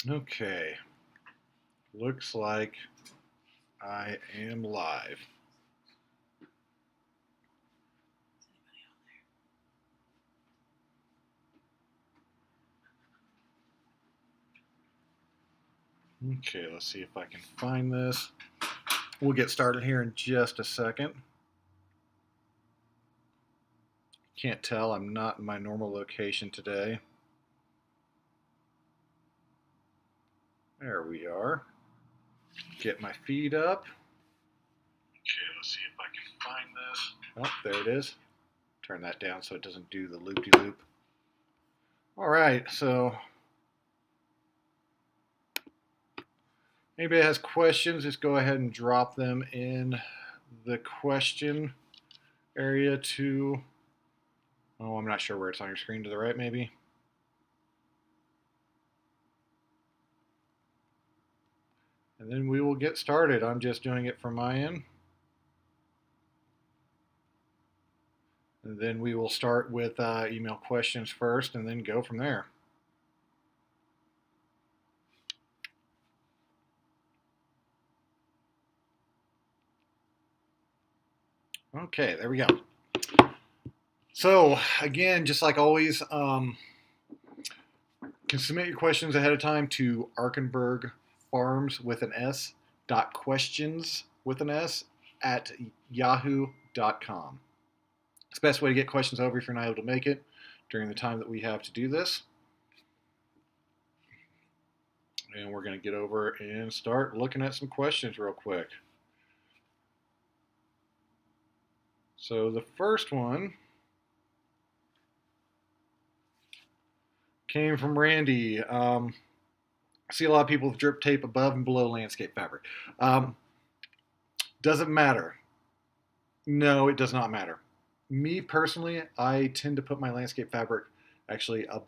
Okay, looks like I am live. Okay, let's see if I can find this. We'll get started here in just a second. Can't tell, I'm not in my normal location today. There we are. Get my feed up. Okay, let's see if I can find this. Oh, there it is. Turn that down so it doesn't do the loop-de-loop. All right, so anybody has questions, just go ahead and drop them in the question area to, oh, I'm not sure where it's on your screen, to the right maybe. And then we will get started. I'm just doing it from my end. And then we will start with email questions first and then go from there. Okay, there we go. So again, just like always, can submit your questions ahead of time to Arkenberg Farms with an S questions with an S at yahoo.com. It's the best way to get questions over if you're not able to make it during the time that we have to do this. And we're going to get over and start looking at some questions real quick. So the first one came from Randy. I see a lot of people with drip tape above and below landscape fabric. Does it matter? No, it does not matter. Me personally, I tend to put my landscape fabric actually up,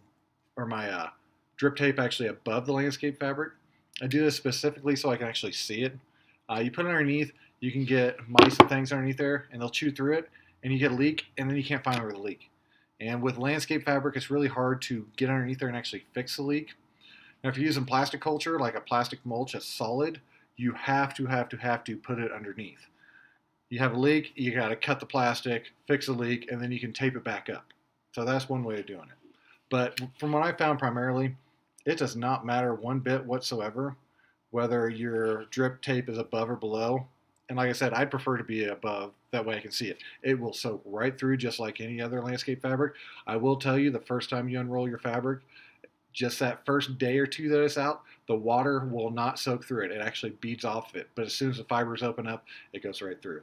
or my drip tape actually above the landscape fabric. I do this specifically so I can actually see it. You put it underneath, you can get mice and things underneath there, and they'll chew through it, and you get a leak, and then you can't find where the leak. And with landscape fabric, it's really hard to get underneath there and actually fix the leak. Now, if you're using plastic culture, like a plastic mulch that's solid, you have to put it underneath. You have a leak, you got to cut the plastic, fix the leak, and then you can tape it back up. So that's one way of doing it. But from what I found primarily, it does not matter one bit whatsoever whether your drip tape is above or below. And like I said, I'd prefer to be above. That way I can see it. It will soak right through just like any other landscape fabric. I will tell you, the first time you unroll your fabric, just that first day or two that it's out, the water will not soak through it. It actually beads off of it. But as soon as the fibers open up, it goes right through.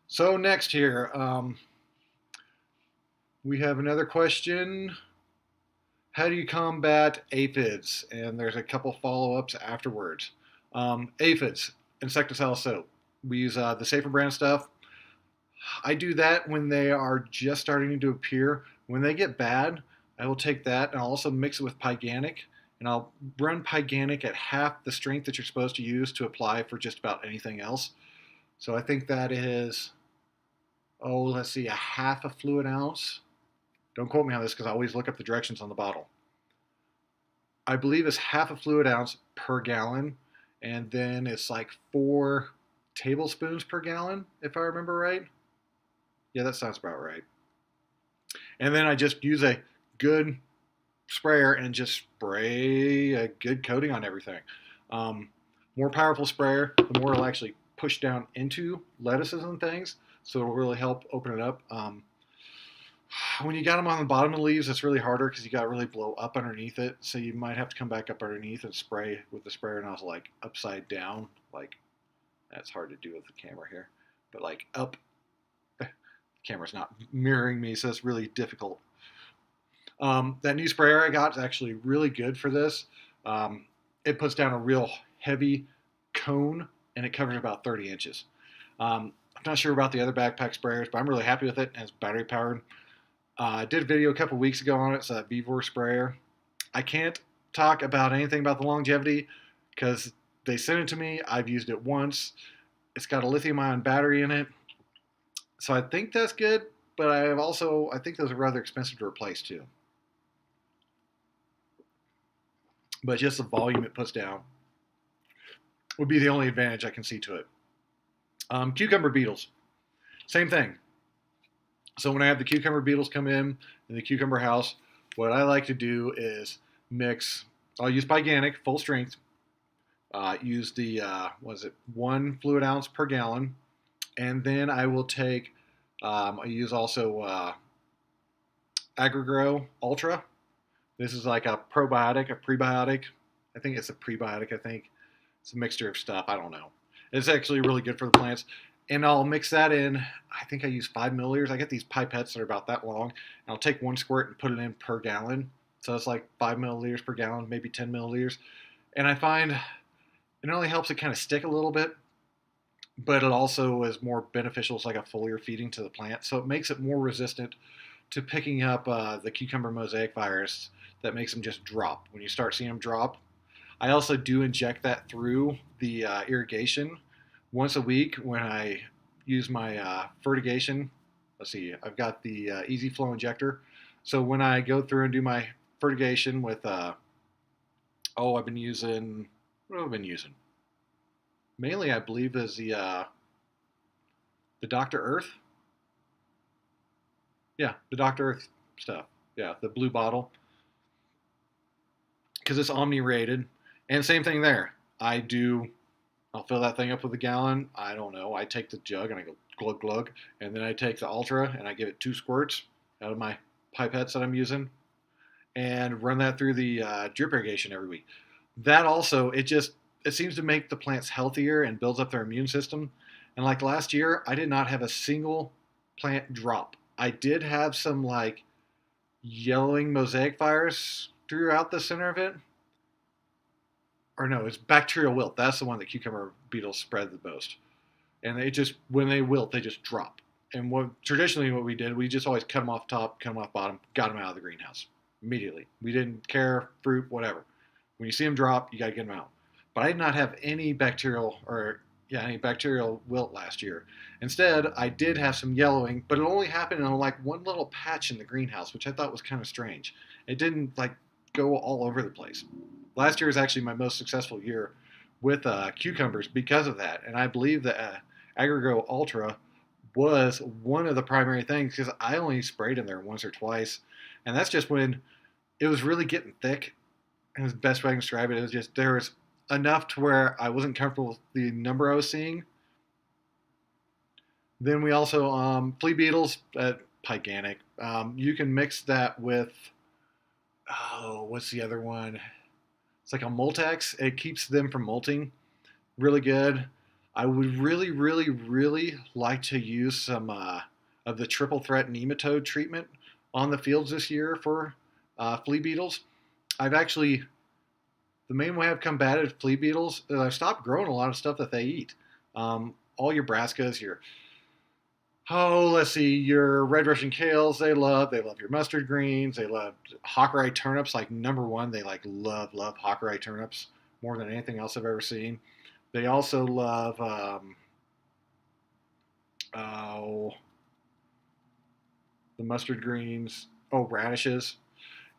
So next here, we have another question. How do you combat aphids? And there's a couple follow-ups afterwards. Aphids, insecticidal soap. We use the Safer brand stuff. I do that when they are just starting to appear. When they get bad, I will take that and I'll also mix it with Pyganic. And I'll run Pyganic at half the strength that you're supposed to use to apply for just about anything else. So I think that is, oh, let's see, a half a fluid ounce. Don't quote me on this because I always look up the directions on the bottle. I believe it's half a fluid ounce per gallon, and then it's like 4 tablespoons per gallon, if I remember right. Yeah, that sounds about right. And then I just use a good sprayer and just spray a good coating on everything. More powerful sprayer, the more it'll actually push down into lettuces and things, so it'll really help open it up. When you got them on the bottom of the leaves, it's really harder because you got to really blow up underneath it. So you might have to come back up underneath and spray with the sprayer nozzle like upside down. Like, that's hard to do with the camera here, but like up. The camera's not mirroring me, so it's really difficult. That new sprayer I got is actually really good for this. It puts down a real heavy cone and it covers about 30 inches. I'm not sure about the other backpack sprayers, but I'm really happy with it, and it's battery powered. I did a video a couple weeks ago on it. It's a Vevor sprayer. I can't talk about anything about the longevity because they sent it to me. I've used it once. It's got a lithium-ion battery in it, so I think that's good. But I think those are rather expensive to replace too. but just the volume it puts down would be the only advantage I can see to it. Cucumber beetles, same thing. So when I have the cucumber beetles come in the cucumber house, what I like to do is mix. I'll use Pyganic full strength. Use the was it 1 fluid ounce per gallon, and then I will take. I use also AgriGrow Ultra. This is like a probiotic, a prebiotic. I think it's a prebiotic. I think it's a mixture of stuff. I don't know. It's actually really good for the plants. And I'll mix that in. I think I use 5 milliliters. I get these pipettes that are about that long. And I'll take 1 squirt and put it in per gallon. So it's like 5 milliliters per gallon, maybe 10 milliliters. And I find it not only helps it kind of stick a little bit, but it also is more beneficial. It's like a foliar feeding to the plant. So it makes it more resistant to picking up the cucumber mosaic virus that makes them just drop. When you start seeing them drop, I also do inject that through the irrigation once a week when I use my fertigation. Let's see, I've got the Easy Flow injector. So when I go through and do my fertigation with, I've been using, what have I been using? Mainly, I believe, is the Dr. Earth. Yeah, the Dr. Earth stuff. Yeah, the blue bottle. Because it's omni rated. And same thing there. I'll fill that thing up with a gallon. I don't know. I take the jug and I go glug glug. And then I take the Ultra and I give it 2 squirts out of my pipettes that I'm using and run that through the drip irrigation every week. That also, it seems to make the plants healthier and builds up their immune system. And like last year, I did not have a single plant drop. I did have some like yellowing mosaic virus throughout the center of it. Or no, it's bacterial wilt. That's the one that cucumber beetles spread the most. And they just, when they wilt, they just drop. And traditionally what we did, we just always cut them off top, cut them off bottom, got them out of the greenhouse immediately. We didn't care, fruit, whatever. When you see them drop, you got to get them out. But I did not have any bacterial wilt last year. Instead, I did have some yellowing, but it only happened in like one little patch in the greenhouse, which I thought was kind of strange. It didn't like go all over the place. Last year was actually my most successful year with cucumbers because of that. And I believe that AgriGrow Ultra was one of the primary things because I only sprayed in there once or twice. And that's just when it was really getting thick. And the best way I can describe it is just there was enough to where I wasn't comfortable with the number I was seeing. Then we also, flea beetles at Pyganic. You can mix that with, what's the other one? It's like a Moltex. It keeps them from molting. Really good. I would really, really, really like to use some of the triple threat nematode treatment on the fields this year for flea beetles. The main way I've combated flea beetles is I've stopped growing a lot of stuff that they eat. All your brassicas, your red Russian kales, they love your mustard greens, they love Hawkeye turnips, like number one, they like love Hawkeye turnips more than anything else I've ever seen. They also love, the mustard greens, radishes.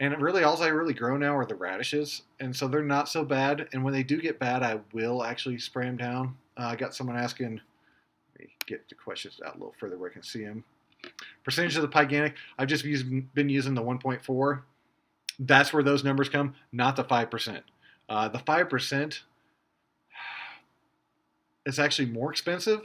And really, all I really grow now are the radishes, and so they're not so bad. And when they do get bad, I will actually spray them down. I got someone asking, let me get the questions out a little further where I can see them. Percentage of the Pyganic, I've just been using the 1.4. That's where those numbers come, not the 5%. The 5% is actually more expensive,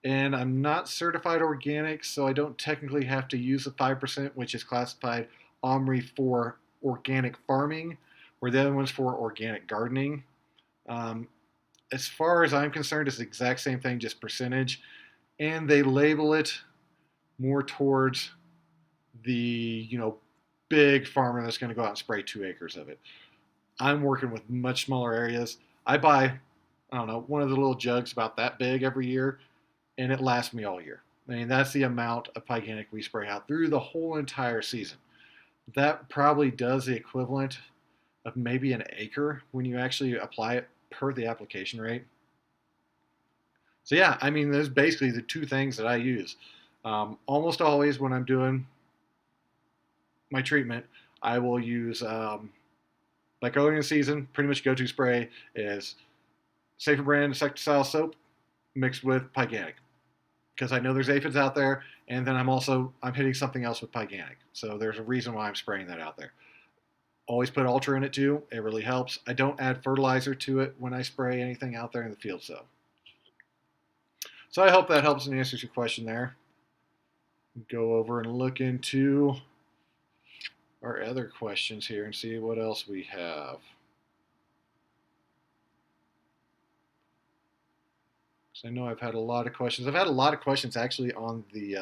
and I'm not certified organic, so I don't technically have to use the 5%, which is classified OMRI for organic farming, where the other one's for organic gardening. As far as I'm concerned, it's the exact same thing, just percentage, and they label it more towards the big farmer that's going to go out and spray 2 acres of it. I'm working with much smaller areas. I buy, I don't know, one of the little jugs about that big every year, and it lasts me all year. I mean, that's the amount of Pyganic we spray out through the whole entire season. That probably does the equivalent of maybe an acre when you actually apply it per the application rate. So yeah, I mean, those basically the 2 things that I use. Almost always when I'm doing my treatment, I will use like earlier in the season, pretty much go-to spray is Safer brand insecticidal soap mixed with Pyganic, because I know there's aphids out there, and then I'm hitting something else with Pyganic. So there's a reason why I'm spraying that out there. Always put Ultra in it too. It really helps. I don't add fertilizer to it when I spray anything out there in the field, so. So I hope that helps and answers your question there. Go over and look into our other questions here and see what else we have. So I know I've had a lot of questions. I've had a lot of questions actually on the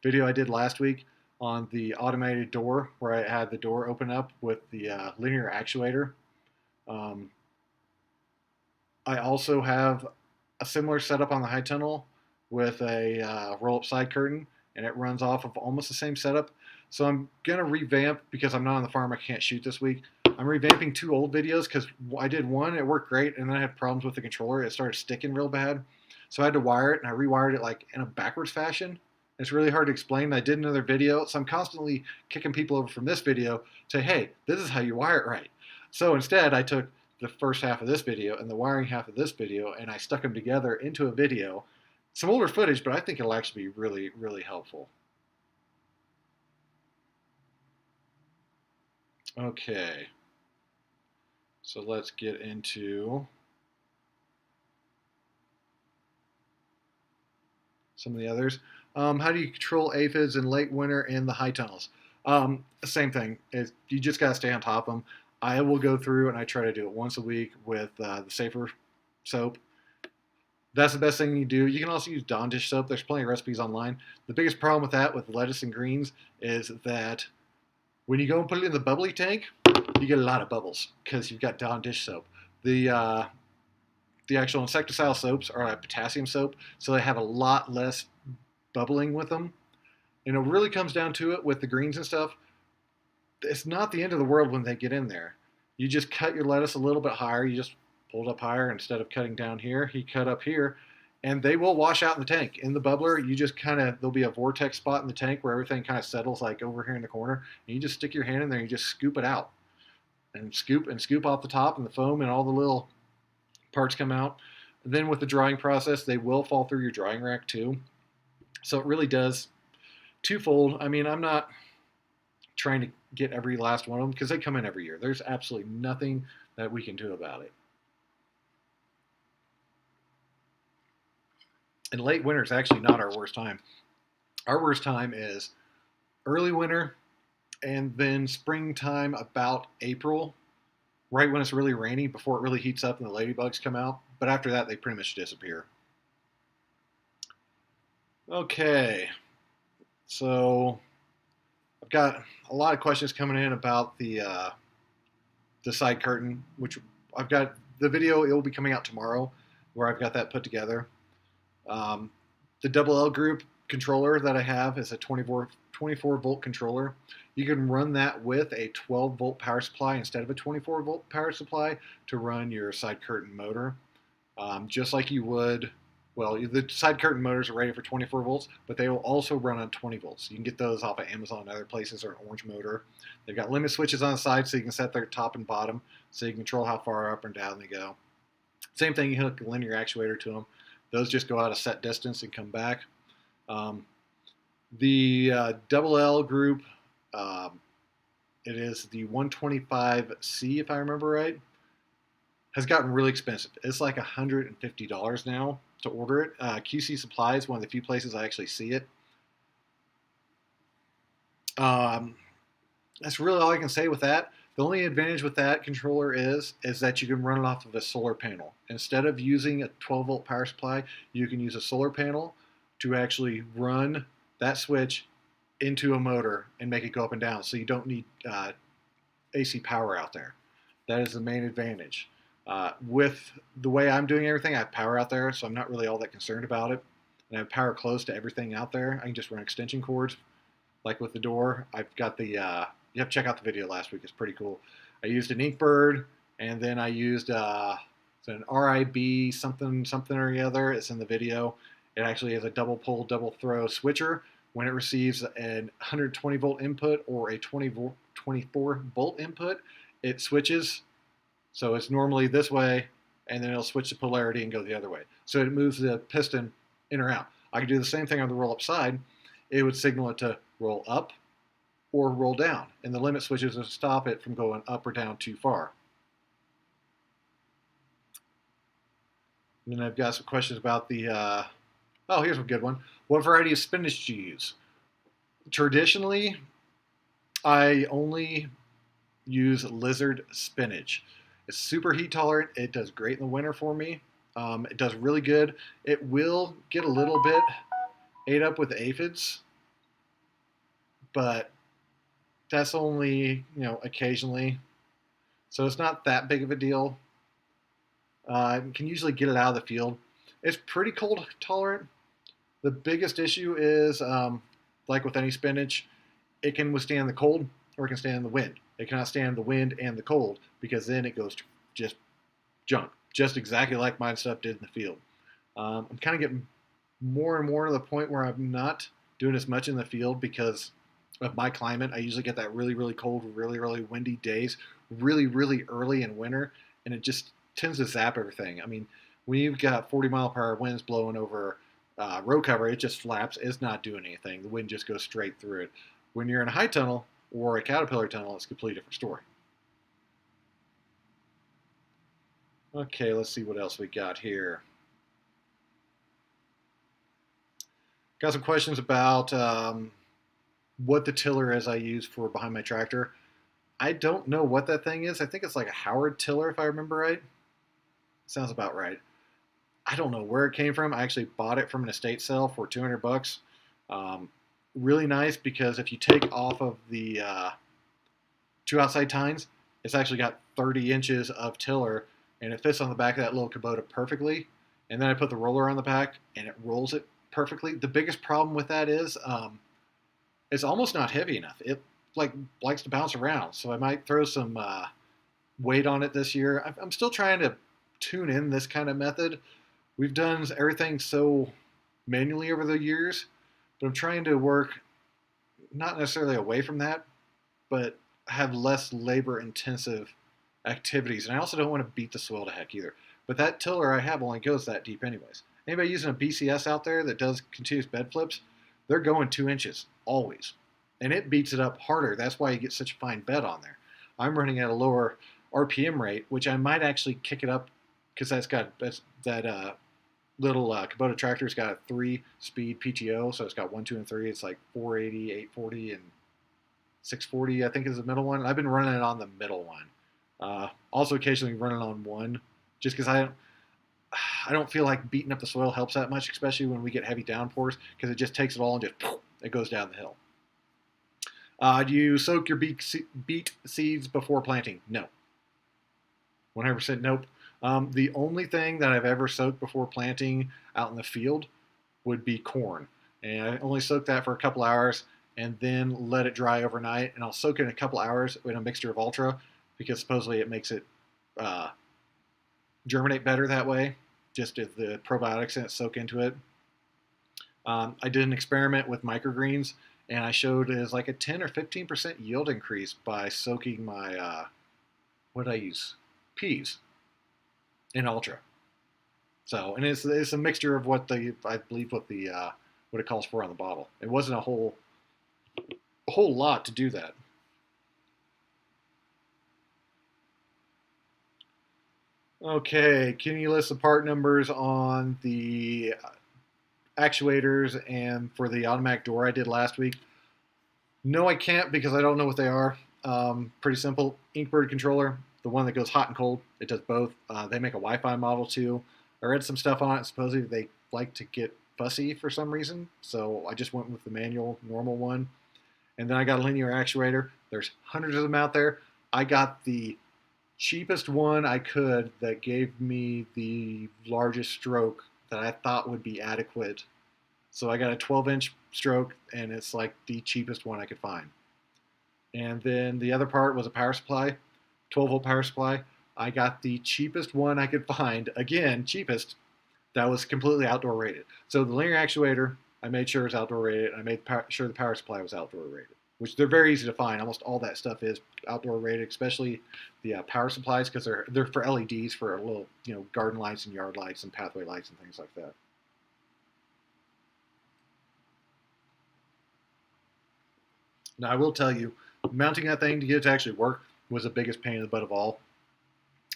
video I did last week on the automated door, where I had the door open up with the linear actuator. I also have a similar setup on the high tunnel with a roll-up side curtain, and it runs off of almost the same setup. So I'm going to revamp, because I'm not on the farm, I can't shoot this week. I'm revamping 2 old videos because I did one, it worked great, and then I had problems with the controller. It started sticking real bad. So I had to wire it, and I rewired it like in a backwards fashion. It's really hard to explain. I did another video, so I'm constantly kicking people over from this video to, hey, this is how you wire it right. So instead, I took the first half of this video and the wiring half of this video, and I stuck them together into a video. Some older footage, but I think it'll actually be really, really helpful. Okay. So let's get into some of the others. How do you control aphids in late winter in the high tunnels? Same thing. You just got to stay on top of them. I will go through and I try to do it once a week with the Safer soap. That's the best thing you do. You can also use Dawn dish soap. There's plenty of recipes online. The biggest problem with that, with lettuce and greens, is that when you go and put it in the bubbly tank, you get a lot of bubbles because you've got Dawn dish soap. The actual insecticidal soaps are a potassium soap, so they have a lot less bubbling with them. And it really comes down to it with the greens and stuff. It's not the end of the world when they get in there. You just cut your lettuce a little bit higher. You just pull it up higher instead of cutting down here. He cut up here, and they will wash out in the tank. In the bubbler, you just there'll be a vortex spot in the tank where everything kind of settles like over here in the corner, and you just stick your hand in there and you just scoop it out. And scoop off the top, and the foam and all the little parts come out. And then with the drying process, they will fall through your drying rack too. So it really does twofold. I mean, I'm not trying to get every last one of them because they come in every year. There's absolutely nothing that we can do about it. And late winter is actually not our worst time. Our worst time is early winter and then springtime, about April, right when it's really rainy, before it really heats up and the ladybugs come out. But after that, they pretty much disappear. Okay, so I've got a lot of questions coming in about the side curtain, which I've got the video. It will be coming out tomorrow, where I've got that put together. The Double L Group controller that I have is a 24 volt controller. You can run that with a 12 volt power supply instead of a 24 volt power supply to run your side curtain motor, just like you would. Well, the side curtain motors are rated for 24 volts, but they will also run on 20 volts. You can get those off of Amazon and other places, or an Orange motor. They've got limit switches on the side so you can set their top and bottom so you can control how far up and down they go. Same thing, you hook a linear actuator to them. Those just go out a set distance and come back. The Double L Group, it is the 125C, if I remember right, has gotten really expensive. It's like $150 now to order it. QC Supply is one of the few places I actually see it. That's really all I can say with that. The only advantage with that controller is that you can run it off of a solar panel. Instead of using a 12 volt power supply, you can use a solar panel to actually run that switch into a motor and make it go up and down. So you don't need AC power out there. That is the main advantage. With the way I'm doing everything, I have power out there, so I'm not really all that concerned about it. And I have power close to everything out there. I can just run extension cords. Like with the door, I've got the, you have to check out the video last week. It's pretty cool. I used an Inkbird, and then I used an RIB something or the other. It's in the video. It actually has a double pull, double throw switcher. When it receives a 120 volt input or a 24 volt input, it switches. So it's normally this way, and then it'll switch the polarity and go the other way. So it moves the piston in or out. I could do the same thing on the roll up side. It would signal it to roll up or roll down, and the limit switches will stop it from going up or down too far. And then I've got some questions about the, oh, here's a good one. What variety of spinach do you use? Traditionally, I only use lizard spinach. It's super heat tolerant. It does great in the winter for me. It does really good. It will get a little bit ate up with aphids, but that's only, occasionally. So it's not that big of a deal. You can usually get it out of the field. It's pretty cold tolerant. The biggest issue is, like with any spinach, it can withstand the cold or it can stand the wind. It cannot stand the wind and the cold because then it goes to just junk, just exactly like my stuff did in the field. I'm kind of getting more and more to the point where I'm not doing as much in the field because of my climate. I usually get that really, really cold, really, really windy days, really, really early in winter, and it just tends to zap everything. I mean, when you've got 40-mile-per-hour winds blowing over road cover, it just flaps. It's not doing anything. The wind just goes straight through it. When you're in a high tunnel or a caterpillar tunnel, it's a completely different story. Okay, let's see what else we got here. Got some questions about what the tiller is I use for behind my tractor. I don't know what that thing is. I think it's like a Howard tiller, if I remember right. Sounds about right. I don't know where it came from. I actually bought it from an estate sale for $200. Really nice because if you take off of the two outside tines, it's actually got 30 inches of tiller, and it fits on the back of that little Kubota perfectly. And then I put the roller on the back, and it rolls it perfectly. The biggest problem with that is it's almost not heavy enough. It likes to bounce around, so I might throw some weight on it this year. I'm still trying to tune in this kind of method. We've done everything so manually over the years, but I'm trying to work not necessarily away from that, but have less labor-intensive activities. And I also don't want to beat the soil to heck either. But that tiller I have only goes that deep anyways. Anybody using a BCS out there that does continuous bed flips, they're going 2 inches always. And it beats it up harder. That's why you get such a fine bed on there. I'm running at a lower RPM rate, which I might actually kick it up because that little Kubota tractor's got a 3-speed PTO, so it's got 1, 2, and 3. It's like 480, 840, and 640, I think is the middle one. I've been running it on the middle one. Also occasionally running on 1, just because I don't feel like beating up the soil helps that much, especially when we get heavy downpours, because it just takes it all and just it goes down the hill. Do you soak your beet seeds before planting? No. 100% nope. The only thing that I've ever soaked before planting out in the field would be corn. And I only soak that for a couple hours and then let it dry overnight. And I'll soak it in a couple hours in a mixture of Ultra because supposedly it makes it germinate better that way, just if the probiotics in it soak into it. I did an experiment with microgreens, and I showed it as like a 10 or 15% yield increase by soaking my, what did I use? Peas in Ultra. So, and it's a mixture of what I believe what it calls for on the bottle. It wasn't a whole lot to do that. Okay, can you list the part numbers on the actuators and for the automatic door I did last week? No, I can't because I don't know what they are. Pretty simple. Inkbird controller, the one that goes hot and cold. It does both. They make a Wi-Fi model too. I read some stuff on it. Supposedly they like to get fussy for some reason, so I just went with the manual, normal one. And then I got a linear actuator. There's hundreds of them out there. I got the cheapest one I could that gave me the largest stroke that I thought would be adequate. So I got a 12-inch stroke, and it's like the cheapest one I could find. And then the other part was a power supply, 12-volt power supply. I got the cheapest one I could find, again, cheapest, that was completely outdoor rated. So the linear actuator, I made sure it was outdoor rated, and I made sure the power supply was outdoor rated. which they're very easy to find. Almost all that stuff is outdoor rated, especially the power supplies, because they're for LEDs for little garden lights and yard lights and pathway lights and things like that. Now I will tell you, mounting that thing to get it to actually work was the biggest pain in the butt of all.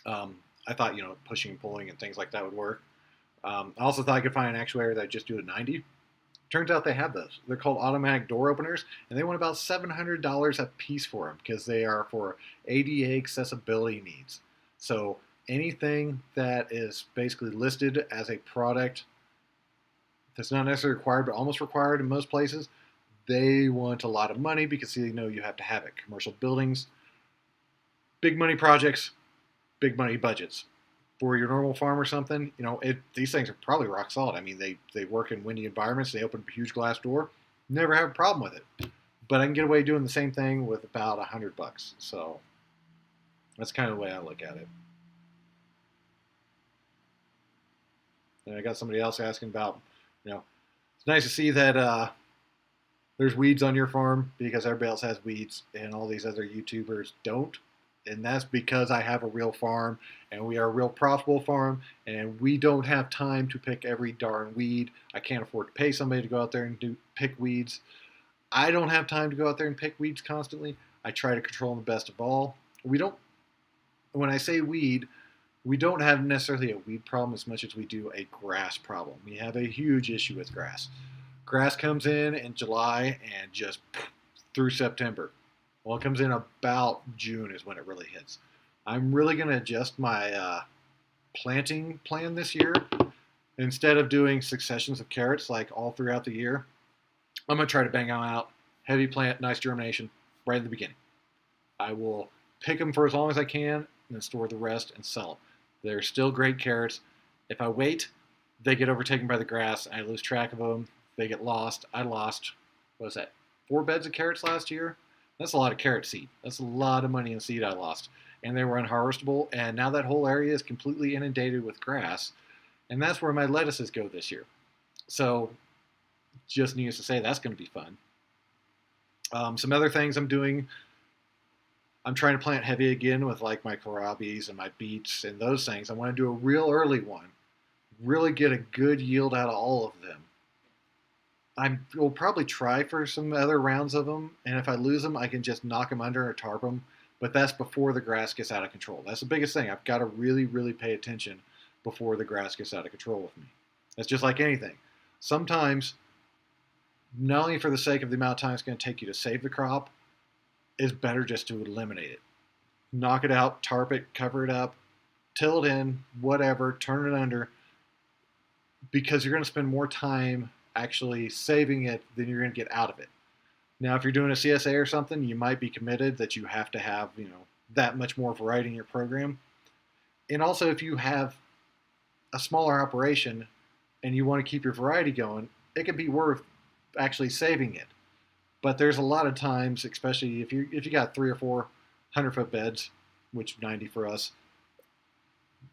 I thought pushing and pulling and things like that would work. I also thought I could find an actuator that would just do a 90. Turns out they have those. They're called automatic door openers, and they want about $700 a piece for them because they are for ADA accessibility needs. So anything that is basically listed as a product that's not necessarily required, but almost required in most places, they want a lot of money because they know you have to have it. Commercial buildings, big money projects, big money budgets. For your normal farm or something, these things are probably rock solid. I mean, they work in windy environments. They open a huge glass door. Never have a problem with it. But I can get away doing the same thing with about $100. So that's kind of the way I look at it. And I got somebody else asking about, it's nice to see that there's weeds on your farm because everybody else has weeds and all these other YouTubers don't. And that's because I have a real farm and we are a real profitable farm and we don't have time to pick every darn weed. I can't afford to pay somebody to go out there and pick weeds. I don't have time to go out there and pick weeds constantly. I try to control them the best of all. When I say weed, we don't have necessarily a weed problem as much as we do a grass problem. We have a huge issue with grass. Grass comes in July and just through September. Well, it comes in about June is when it really hits. I'm really going to adjust my planting plan this year. Instead of doing successions of carrots like all throughout the year, I'm going to try to bang them out, heavy plant, nice germination, right at the beginning. I will pick them for as long as I can and then store the rest and sell them. They're still great carrots. If I wait, they get overtaken by the grass. I lose track of them. They get lost. I lost, 4 beds of carrots last year? That's a lot of carrot seed. That's a lot of money in seed I lost. And they were unharvestable, and now that whole area is completely inundated with grass, and that's where my lettuces go this year. So, just needless to say, that's going to be fun. Some other things I'm doing, I'm trying to plant heavy again with like my kohlrabis and my beets and those things. I want to do a real early one, really get a good yield out of all of them. I will probably try for some other rounds of them, and if I lose them, I can just knock them under or tarp them. But that's before the grass gets out of control. That's the biggest thing. I've got to really, really pay attention before the grass gets out of control with me. It's just like anything. Sometimes, not only for the sake of the amount of time it's going to take you to save the crop, it's better just to eliminate it. Knock it out, tarp it, cover it up, till it in, whatever, turn it under, because you're going to spend more time actually saving it than you're going to get out of it. Now, if you're doing a CSA or something, you might be committed that you have to have, that much more variety in your program. And also, if you have a smaller operation and you want to keep your variety going, it can be worth actually saving it. But there's a lot of times, especially if you got 3 or 4 100-foot beds, which 90 for us,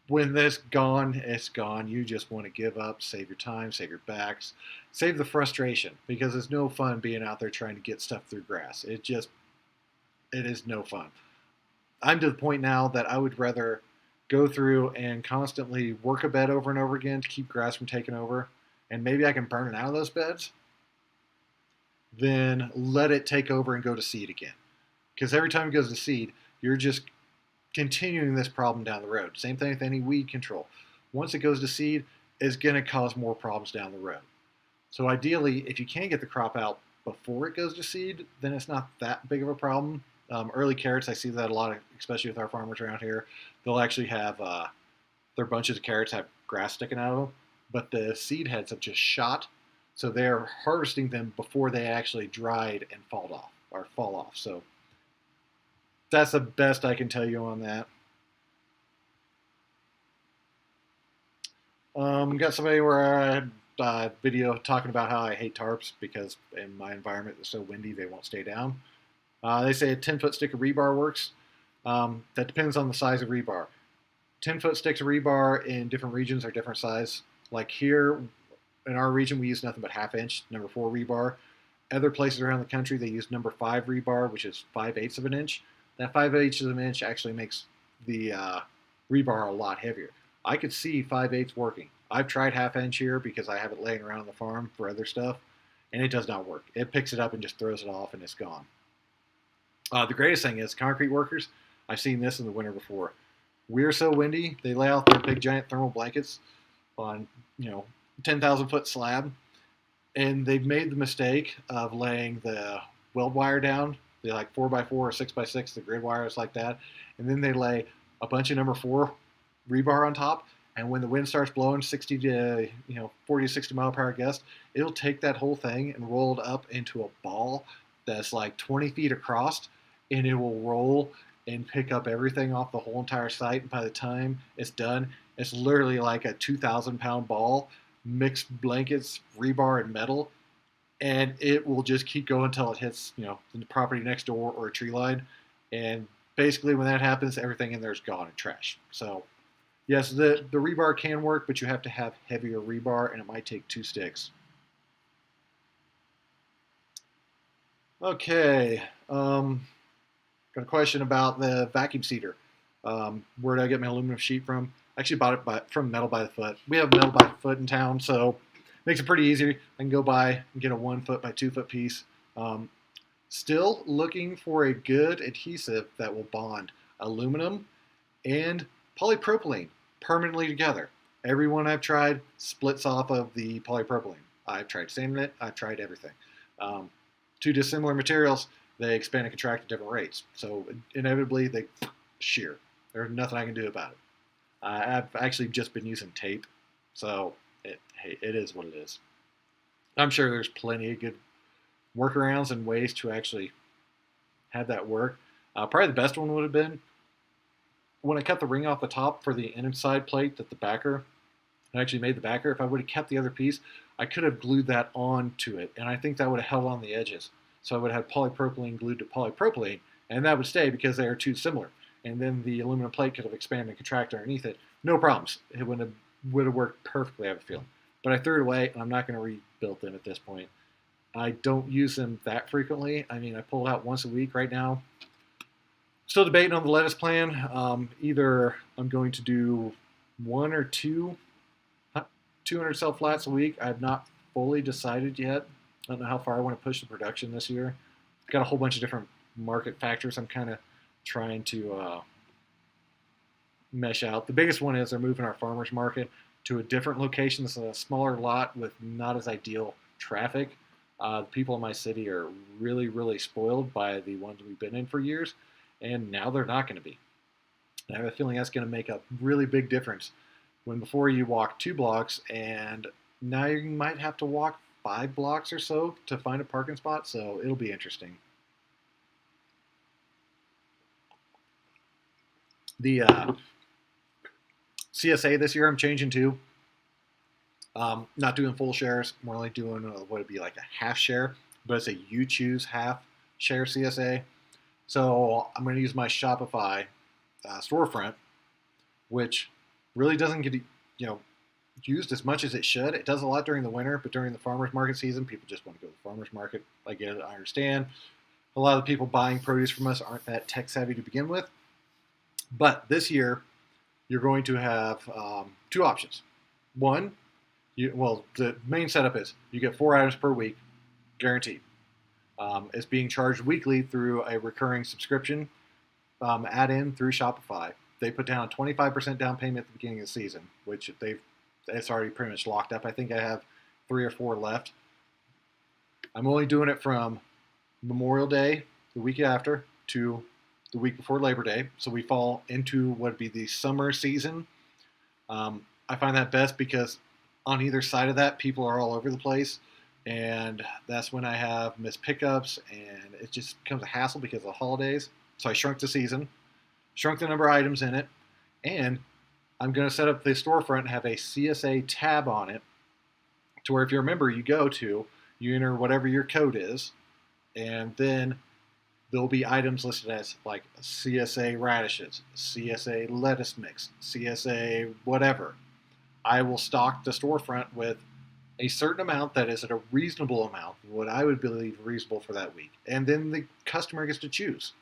when it's gone, it's gone. You just want to give up, save your time, save your backs, save the frustration, because it's no fun being out there trying to get stuff through grass. It is no fun. I'm to the point now that I would rather go through and constantly work a bed over and over again to keep grass from taking over, and maybe I can burn it out of those beds, than let it take over and go to seed again. Because every time it goes to seed, you're just continuing this problem down the road. Same thing with any weed control. Once it goes to seed, it's going to cause more problems down the road. So ideally, if you can get the crop out before it goes to seed, then it's not that big of a problem. Early carrots, I see that a lot, especially with our farmers around here. They'll actually have their bunches of carrots have grass sticking out of them, but the seed heads have just shot, so they're harvesting them before they actually dried and fall off. So that's the best I can tell you on that. Got somebody where I had a video talking about how I hate tarps because in my environment it's so windy they won't stay down. They say a 10-foot stick of rebar works. That depends on the size of rebar. 10-foot sticks of rebar in different regions are different size. Like here in our region, we use nothing but 1/2 inch, number 4 rebar. Other places around the country, they use number 5 rebar, which is 5/8 of an inch. That 5/8 of an inch actually makes the rebar a lot heavier. I could see 5/8 working. I've tried half inch here because I have it laying around on the farm for other stuff, and it does not work. It picks it up and just throws it off, and it's gone. The greatest thing is concrete workers. I've seen this in the winter before. We're so windy, they lay out their big giant thermal blankets on 10,000 foot slab, and they've made the mistake of laying the weld wire down. They like 4x4 or 6x6, the grid wires like that, and then they lay a bunch of number 4 rebar on top. And when the wind starts blowing 60 to 40 to 60 mile per hour gust, it'll take that whole thing and roll it up into a ball that's like 20 feet across, and it will roll and pick up everything off the whole entire site. And by the time it's done, it's literally like a 2,000-pound ball, mixed blankets, rebar, and metal, and it will just keep going until it hits the property next door or a tree line. And basically, when that happens, everything in there is gone and trash. So yes, the rebar can work, but you have to have heavier rebar, and it might take 2 sticks. Okay, got a question about the vacuum seeder. Where did I get my aluminum sheet from? I actually bought it from Metal by the Foot. We have Metal by the Foot in town, so it makes it pretty easy. I can go buy and get a 1 foot by 2 foot piece. Still looking for a good adhesive that will bond aluminum and polypropylene permanently together. Every one I've tried splits off of the polypropylene. I've tried sanding it. I've tried everything. 2 dissimilar materials, they expand and contract at different rates. So inevitably, they shear. There's nothing I can do about it. I've actually just been using tape, so it is what it is. I'm sure there's plenty of good workarounds and ways to actually have that work. Probably the best one would have been when I cut the ring off the top for the inside plate that the backer, I actually made the backer. If I would have kept the other piece, I could have glued that onto it, and I think that would have held on the edges. So I would have polypropylene glued to polypropylene, and that would stay because they are too similar. And then the aluminum plate could have expanded and contracted underneath it. No problems. It would have worked perfectly, I have a feeling. But I threw it away, and I'm not going to rebuild them at this point. I don't use them that frequently. I mean, I pull it out once a week right now. Still debating on the lettuce plan. Either I'm going to do 1 or 2 200 cell flats a week. I have not fully decided yet. I don't know how far I want to push the production this year. I've got a whole bunch of different market factors I'm kind of trying to mesh out. The biggest one is they're moving our farmers market to a different location. It's a smaller lot with not as ideal traffic. The people in my city are really, really spoiled by the ones we've been in for years, and now they're not going to be. And I have a feeling that's going to make a really big difference. When before you walk 2 blocks, and now you might have to walk 5 blocks or so to find a parking spot, so it'll be interesting. The CSA this year I'm changing to. Not doing full shares. I'm only doing what would be like a half share, but it's a you choose half share CSA. So I'm going to use my Shopify storefront, which really doesn't get used as much as it should. It does a lot during the winter, but during the farmers market season, people just want to go to the farmers market. I get it. I understand. A lot of the people buying produce from us aren't that tech savvy to begin with. But this year, you're going to have 2 options. One, the main setup is you get 4 items per week, guaranteed. It's being charged weekly through a recurring subscription add-in through Shopify. They put down a 25% down payment at the beginning of the season, which it's already pretty much locked up. I think I have 3 or 4 left. I'm only doing it from Memorial Day, the week after, to the week before Labor Day. So we fall into what would be the summer season. I find that best because on either side of that, people are all over the place. And that's when I have missed pickups, and it just becomes a hassle because of the holidays. So I shrunk the season, shrunk the number of items in it, and I'm going to set up the storefront and have a CSA tab on it to where if you're a member, you enter whatever your code is, and then there'll be items listed as like CSA radishes, CSA lettuce mix, CSA whatever. I will stock the storefront with a certain amount that is at a reasonable amount, what I would believe reasonable for that week, and then the customer gets to choose.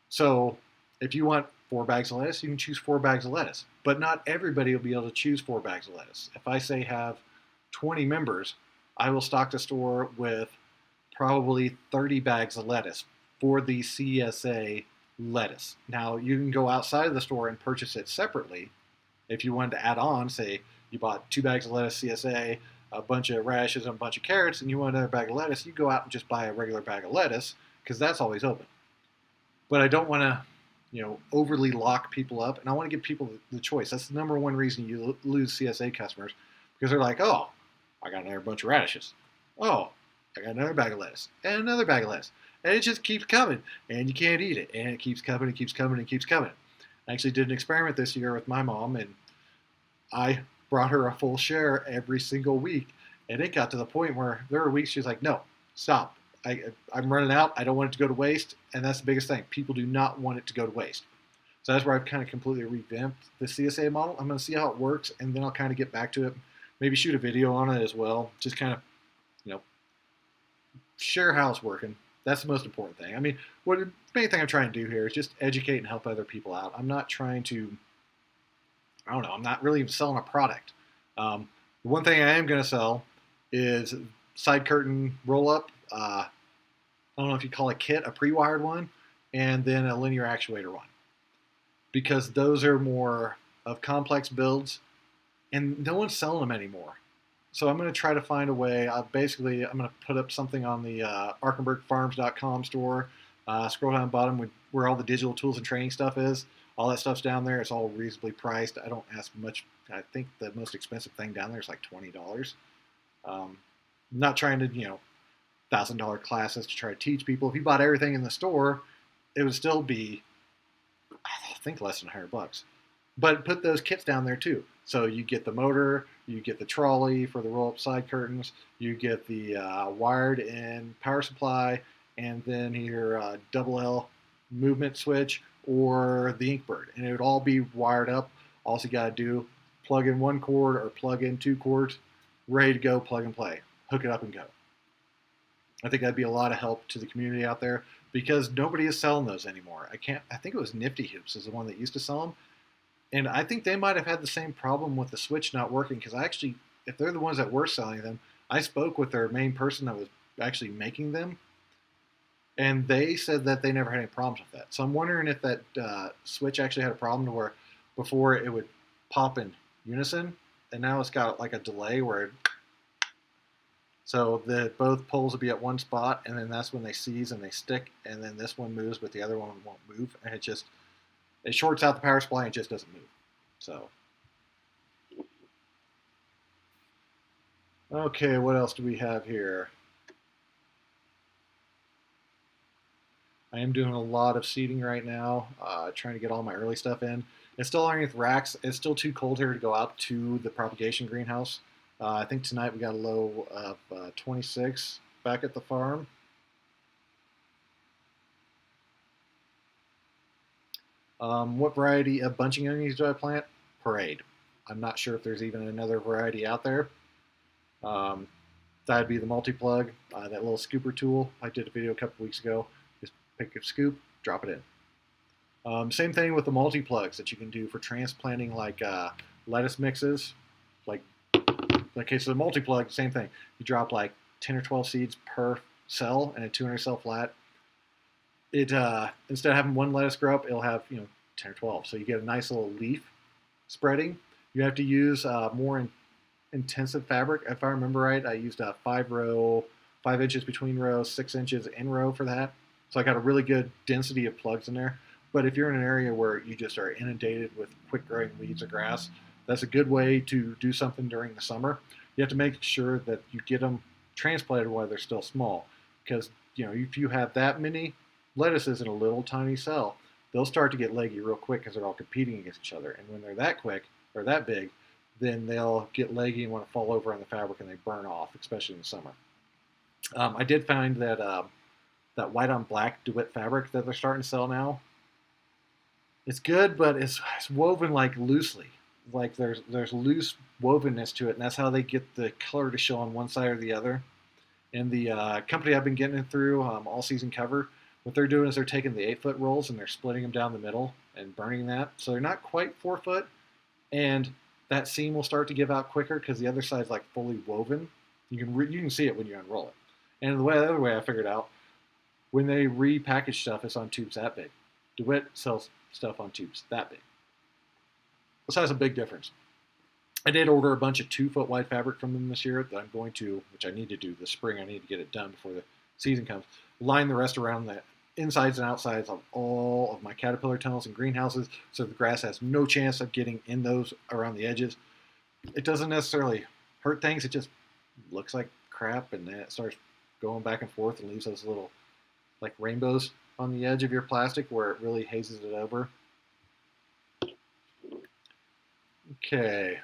So if you want 4 bags of lettuce, you can choose 4 bags of lettuce, but not everybody will be able to choose 4 bags of lettuce. If I say have 20 members, I will stock the store with probably 30 bags of lettuce for the CSA lettuce. Now, you can go outside of the store and purchase it separately. If you wanted to add on, say you bought 2 bags of lettuce CSA, a bunch of radishes, and a bunch of carrots, and you want another bag of lettuce, you go out and just buy a regular bag of lettuce because that's always open. But I don't want to, overly lock people up, and I want to give people the choice. That's the number one reason you lose CSA customers, because they're like, oh, I got another bunch of radishes. Oh, I got another bag of lettuce and another bag of lettuce, and it just keeps coming, and you can't eat it, and it keeps coming and keeps coming and keeps coming. I actually did an experiment this year with my mom, and I brought her a full share every single week, and it got to the point where there were weeks she's like, no, stop. I'm running out. I don't want it to go to waste, and that's the biggest thing. People do not want it to go to waste. So that's where I've kind of completely revamped the CSA model. I'm going to see how it works, and then I'll kind of get back to it. Maybe shoot a video on it as well. Just kind of, share how it's working. That's the most important thing. I mean, what the main thing I'm trying to do here is just educate and help other people out. I'm not trying to, I'm not really even selling a product. The one thing I am going to sell is side curtain roll up. I don't know if you call it a kit, a pre-wired one, and then a linear actuator one, because those are more of complex builds, and no one's selling them anymore. So I'm going to try to find a way. I'm going to put up something on the ArkenbergFarms.com store. Scroll down the bottom where all the digital tools and training stuff is. All that stuff's down there. It's all reasonably priced. I don't ask much. I think the most expensive thing down there is like $20. I'm not trying to, $1,000 classes to try to teach people. If you bought everything in the store, it would still be, I think, less than $100. But put those kits down there too. So you get the motor, you get the trolley for the roll-up side curtains, you get the wired in power supply, and then your double L movement switch or the Inkbird. And it would all be wired up. All you got to do, plug in 1 cord or plug in 2 cords, ready to go, plug and play. Hook it up and go. I think that'd be a lot of help to the community out there, because nobody is selling those anymore. I think it was Nifty Hoops is the one that used to sell them. And I think they might have had the same problem with the switch not working, because if they're the ones that were selling them, I spoke with their main person that was actually making them, and they said that they never had any problems with that. So I'm wondering if that switch actually had a problem to where before it would pop in unison, and now it's got like a delay where so both poles will be at one spot, and then that's when they seize and they stick, and then this one moves, but the other one won't move, and it shorts out the power supply and it just doesn't move. So, okay, what else do we have here? I am doing a lot of seeding right now, trying to get all my early stuff in. Installing underneath racks. It's still too cold here to go out to the propagation greenhouse. I think tonight we got a low of 26 back at the farm. What variety of bunching onions do I plant? Parade. I'm not sure if there's even another variety out there. That'd be the multi-plug, that little scooper tool. I did a video a couple weeks ago. Just pick a scoop, drop it in. Same thing with the multi-plugs that you can do for transplanting like lettuce mixes. Okay, so the multi-plug, same thing. You drop like 10 or 12 seeds per cell in a 200 cell flat. It instead of having one lettuce grow up, it'll have 10 or 12. So you get a nice little leaf spreading. You have to use more intensive fabric. If I remember right, I used a 5 inches between rows, 6 inches in row for that. So I got a really good density of plugs in there. But if you're in an area where you just are inundated with quick growing weeds or grass, that's a good way to do something during the summer. You have to make sure that you get them transplanted while they're still small, because if you have that many lettuces in a little tiny cell, they'll start to get leggy real quick because they're all competing against each other. And when they're that quick or that big, then they'll get leggy and want to fall over on the fabric and they burn off, especially in the summer. I did find that that white on black DeWitt fabric that they're starting to sell now, it's good, but it's woven like loosely. like there's loose wovenness to it, and that's how they get the color to show on one side or the other. And the company I've been getting it through, all season cover, what they're doing is they're taking the 8 foot rolls and they're splitting them down the middle and burning that. So they're not quite 4 foot, and that seam will start to give out quicker because the other side's like fully woven. You can see it when you unroll it. And the other way I figured out, when they repackage stuff, it's on tubes that big. DeWitt sells stuff on tubes that big. This has a big difference. I did order a bunch of 2 foot wide fabric from them this year that I'm going to, which I need to do this spring. I need to get it done before the season comes. Line the rest around the insides and outsides of all of my caterpillar tunnels and greenhouses so the grass has no chance of getting in those around the edges. It doesn't necessarily hurt things. It just looks like crap, and then it starts going back and forth and leaves those little like rainbows on the edge of your plastic where it really hazes it over. Okay.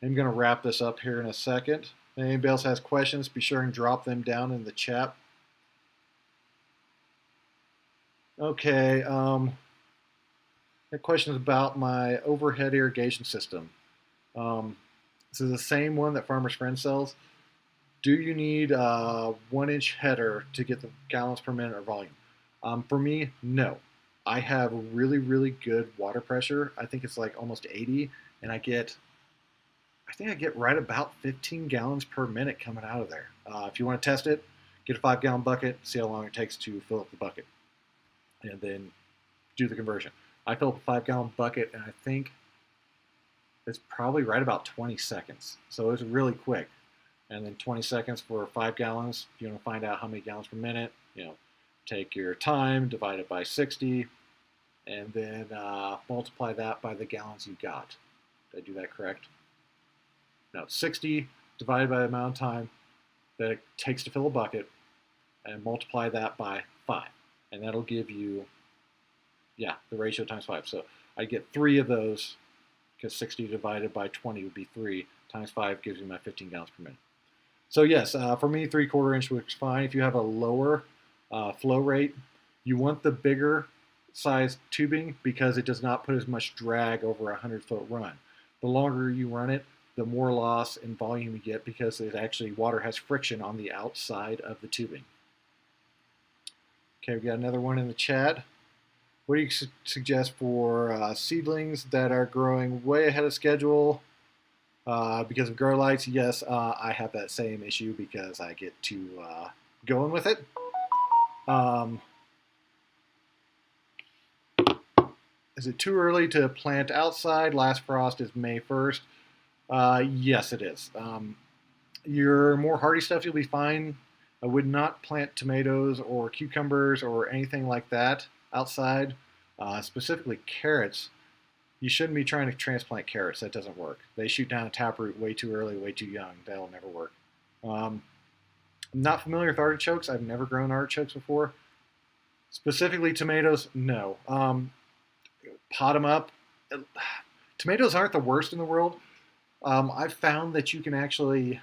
I'm going to wrap this up here in a second. If anybody else has questions, be sure and drop them down in the chat. Okay, the question is about my overhead irrigation system. This is the same one that Farmer's Friend sells. Do you need a 1-inch header to get the gallons per minute or volume? For me, no. I have really, really good water pressure. I think it's like almost 80, and I think I get right about 15 gallons per minute coming out of there. If you want to test it, get a 5-gallon bucket, see how long it takes to fill up the bucket, and then do the conversion. I fill up a 5-gallon bucket, and I think it's probably right about 20 seconds. So it's really quick. And then 20 seconds for 5 gallons. If you want to find out how many gallons per minute, take your time, divide it by 60, and then multiply that by the gallons you got. Did I do that correct? No, 60 divided by the amount of time that it takes to fill a bucket, and multiply that by 5. And that'll give you, the ratio times 5. So I get 3 of those, because 60 divided by 20 would be 3, times 5 gives you my 15 gallons per minute. So yes, for me, 3/4 inch works fine. If you have a lower flow rate, you want the bigger size tubing because it does not put as much drag over a 100-foot run. The longer you run it, the more loss in volume you get because water has friction on the outside of the tubing. Okay, we got another one in the chat. What do you suggest for seedlings that are growing way ahead of schedule because of grow lights? Yes, I have that same issue because I get to going with it. Is it too early to plant outside? Last frost is May 1st. Yes, it is. Your more hardy stuff, you'll be fine. I would not plant tomatoes or cucumbers or anything like that outside. Specifically carrots. You shouldn't be trying to transplant carrots. That doesn't work. They shoot down a taproot way too early, way too young. That'll never work. I'm not familiar with artichokes. I've never grown artichokes before. Specifically tomatoes, no. Pot them up. Tomatoes aren't the worst in the world. I've found that you can actually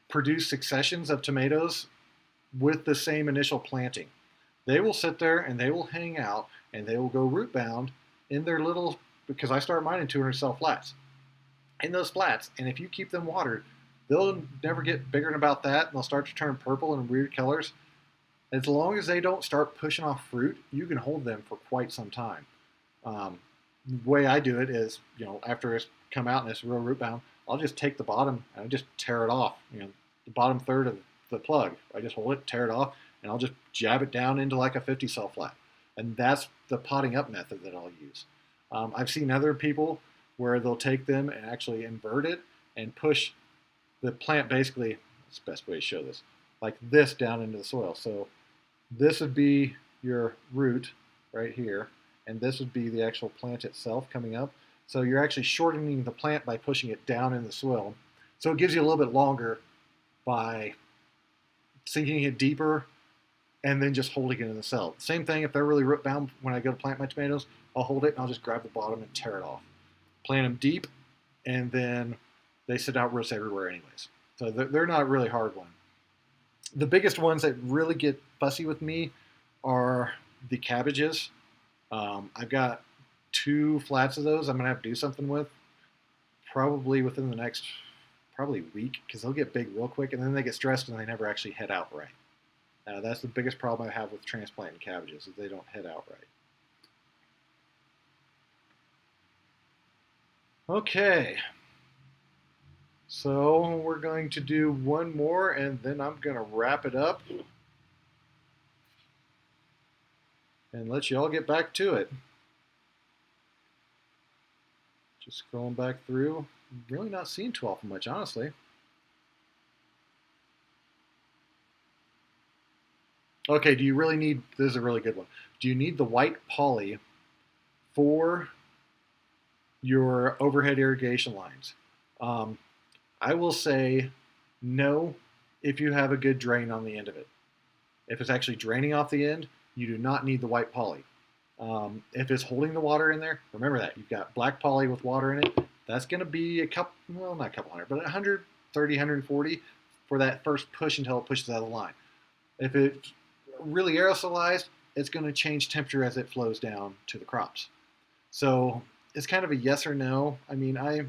produce successions of tomatoes with the same initial planting. They will sit there and they will hang out and they will go root bound in their little, because I start mine in 200 cell flats. In those flats, and if you keep them watered, they'll never get bigger than about that, and they'll start to turn purple and weird colors. As long as they don't start pushing off fruit, you can hold them for quite some time. The way I do it is, after it's come out and it's real root bound, I'll just take the bottom and I just tear it off. The bottom third of the plug. I just hold it, tear it off, and I'll just jab it down into like a 50 cell flat. And that's the potting up method that I'll use. I've seen other people where they'll take them and actually invert it and push the plant basically, that's the best way to show this, like this down into the soil. So this would be your root right here, and this would be the actual plant itself coming up. So you're actually shortening the plant by pushing it down in the soil. So it gives you a little bit longer by sinking it deeper and then just holding it in the cell. Same thing if they're really root bound when I go to plant my tomatoes, I'll hold it and I'll just grab the bottom and tear it off. Plant them deep, and then they sit out roots everywhere anyways. So they're not a really hard one. The biggest ones that really get fussy with me are the cabbages. I've got 2 flats of those I'm going to have to do something with probably within the next week, because they'll get big real quick and then they get stressed and they never actually head out right. That's the biggest problem I have with transplanting cabbages, is they don't head out right. Okay, so we're going to do one more and then I'm going to wrap it up and let you all get back to it. Just scrolling back through, really not seeing too awful much, honestly. Okay, do you really need, this is a really good one. Do you need the white poly for your overhead irrigation lines? I will say no if you have a good drain on the end of it. If it's actually draining off the end, you do not need the white poly. If it's holding the water in there, remember that. You've got black poly with water in it. That's going to be a couple, well, not a couple hundred, but 130, 140 for that first push until it pushes out of the line. If it's really aerosolized, it's going to change temperature as it flows down to the crops. So it's kind of a yes or no. I mean, I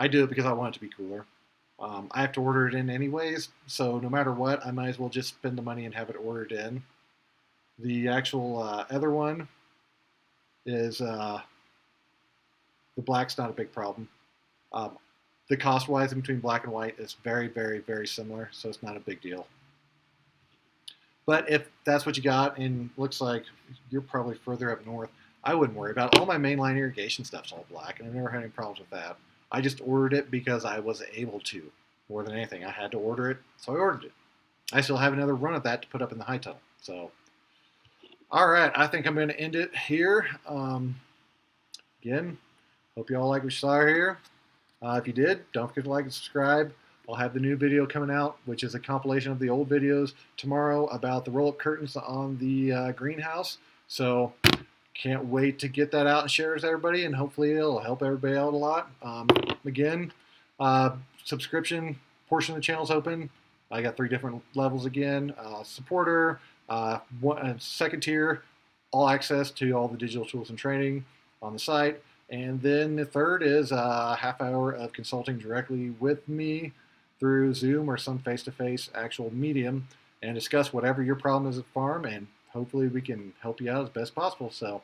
do it because I want it to be cooler. I have to order it in anyways, so no matter what, I might as well just spend the money and have it ordered in. The actual other one is the black's not a big problem. The cost-wise in between black and white is very, very, very similar, so it's not a big deal. But if that's what you got and looks like you're probably further up north, I wouldn't worry about it. All my mainline irrigation stuff's all black, and I've never had any problems with that. I just ordered it because I was able to. More than anything, I had to order it, so I ordered it. I still have another run of that to put up in the high tunnel. So, all right, I think I'm going to end it here. Again, hope you all like what you saw here. If you did, don't forget to like and subscribe. I'll have the new video coming out, which is a compilation of the old videos tomorrow about the roll-up curtains on the greenhouse. So can't wait to get that out and share it with everybody, and hopefully it'll help everybody out a lot. Again, subscription portion of the channel is open. I got 3 different levels again. Supporter, second tier, all access to all the digital tools and training on the site. And then the third is a half hour of consulting directly with me through Zoom or some face-to-face actual medium and discuss whatever your problem is at the farm, and hopefully we can help you out as best possible. So